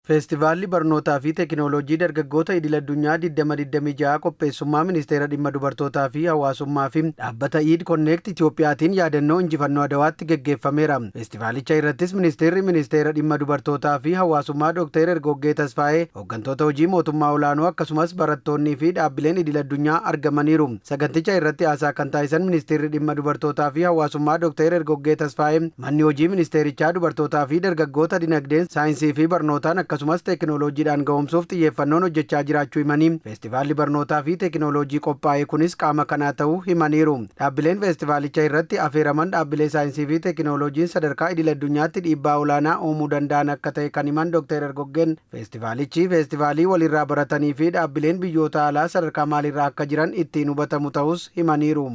Feestivaalli barnootaa fi teekinooloojii dargaggoota idil-addunyaa 2026 qopheessummaa ministeera dhimma dubartootaa fi hawaasummaa fi dhaabbata Eid Connect Itiyoophiyaatiin yaadannoo injifannoo Adawaatti geggeeffameera. Feestivaalicha irrattis ministeera dhimma dubartootaa fi hawaasummaa Dr. Ergoggee Tasfaayee, hooggantoota hojii mootummaa olaanoo akkasumas barattoonnii fi dhaabbileen idil-addunyaa argamaniiru. Saganticha irratti haasaa kan taasisan ministeerri dhimma dubartootaa fi hawaasummaa Dr. Ergoggee Tasfaayee, manni hojii ministeerichaa dubartootaa fi dargaggoota dinagdeen, saayinsii fi barnootaan akkasumas teekinooloojiidhaan ga'umsuuf xiyyeeffannoon hojjechaa jiraachuu himanii feestivaalli barnootaa fi teekinooloojii qophaa'e kunis qaama kanaa ta'uu himaniiru. Dhaabbileen feestivaalicha irratti affeeraman dhaabbilee saayinsii fi teekinooloojiin sadarkaa idil-addunyaatti dhiibbaa olaanaa uumuu danda'an akka ta'e kan himan Dr. Ergoggeen feestivaalichi feestivaalii walirraa baratanii fi dhaabbileen biyyoota alaa sadarkaa maalirraa akka jiran ittiin hubatamu ta'us himaniiru.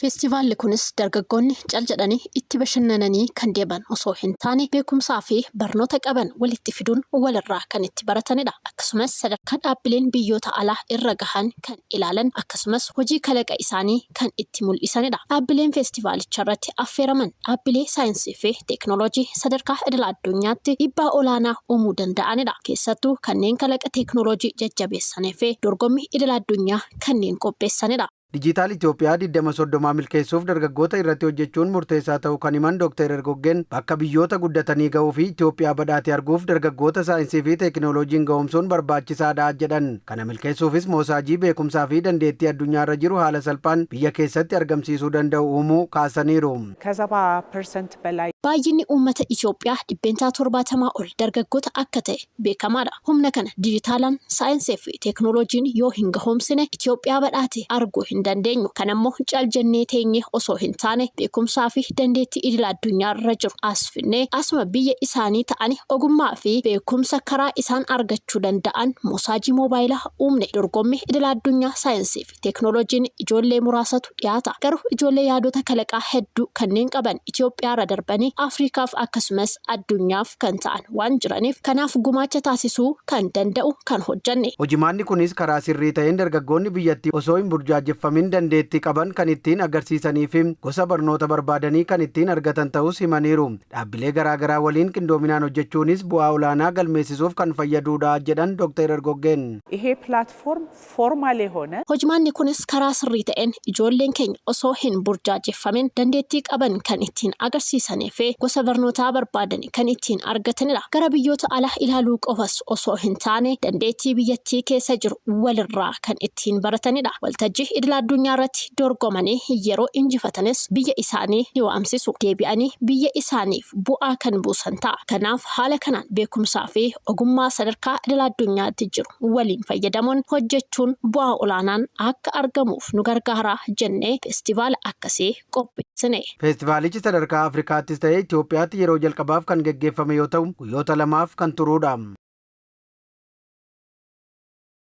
Feestivaalli kunis dargaggoonni cal jedhanii itti bashannananii kan deeban osoo hin taane beekumsaa fi barnoota qaban walitti fiduun walirraa kan itti baratanidha. Akkasumas sadarkaa dhaabbileen biyyoota alaa irra gahan kan ilaalan akkasumas hojii kalaqa isaanii kan itti mul'isanidha. Dhaabbileen feestivaalicha irratti affeeraman dhaabbilee saayinsii fi teekinooloojii sadarkaa idil-addunyaatti dhiibbaa olaanaa uumuu danda'anidha. Keessattuu kanneen kalaqa teekinooloojii jajjabeessanii fi dorgommii idil-addunyaa kanneen qopheessanidha. Dijitaal Itoophiyaa 2030 milkeessuuf dargaggoota irratti hojjechuun murteessaa ta'uu kan himan Dr. Ergoggeen bakka biyyoota guddatanii ga'uu fi Itoophiyaa badhaate arguuf dargaggoota saayinsii fi teekinooloojiin ga'umsuun barbaachisaadha jedhan. Kana milkeessuufis moosaajii beekumsaa fi dandeettii addunyaarra jiru haala salphaan biyya keessatti argamsiisuu danda'u uumuu kaasaniiru. Baay'inni uummata Itoophiyaa 70% ol dargaggoota akka ta'e beekamaadha. Humna kana dijitaalaan saayinsii fi teekinooloojiin yoo hin gahoomsine Itoophiyaa badhaate arguu hin dandeenyu. Kanammoo cal jennee teenye osoo hin taane beekumsaa fi dandeettii idil-addunyaarra jiru as finnee asuma biyya isaanii ta'anii ogummaa fi beekumsa karaa isaan argachuu danda'an moosaajii moobaayilaa uumne. Dorgommii idil-addunyaa saayinsii fi teekinooloojiin ijoollee muraasatu dhiyaata. Garuu ijoollee yaadota kalaqaa hedduu kanneen qaban Itoophiyaarra darbanii Afrikaaf akkasumas addunyaaf kan ta'an waan jiraniif kanaaf gumaacha taasisuu kan danda'u kan hojjanne. Hojimaanni kunis karaa sirrii ta'een dargaggoonni biyyattii osoo hin burjaajeffamin dandeettii qaban kan ittiin agarsiisanii fi gosa barnoota barbaadanii kan ittiin argatan ta'us himaniiru. Dhaabbilee garaagaraa waliin qindoominaan hojjechuunis bu'aa olaanaa galmeessisuuf kan fayyaduudha jedhan Dr. Ergoggeen. Hojimaanni kunis karaa sirrii ta'een ijoolleen keenya osoo hin burjaajeffamin dandeettii qaban kan ittiin agarsiisanii fi gosa barnootaa barbaadanii kan ittiin argatanidha. Gara biyyoota alaa ilaaluu qofas osoo hin taane dandeettii biyyattii keessa jiru walirraa kan ittiin baratanidha. Waltajjii idil-addunyaa irratti dorgomanii yeroo injifatanis biyya isaanii ni waamsisu. Deebi'anii biyya isaaniif bu'aa kan buusan ta'a. Kanaaf haala kanaan beekumsaa fi ogummaa sadarkaa idil-addunyaatti jiru waliin fayyadamuun hojjechuun bu'aa olaanaan akka argamuuf nu gargaara jennee feestivaala akkasii qopheessine. Feestivaalichi sadarkaa Afrikaattis ta'ee Itoophiyaatti yeroo jalqabaaf kan geggeeffame yoo ta'u guyyoota lamaaf kan turuudha.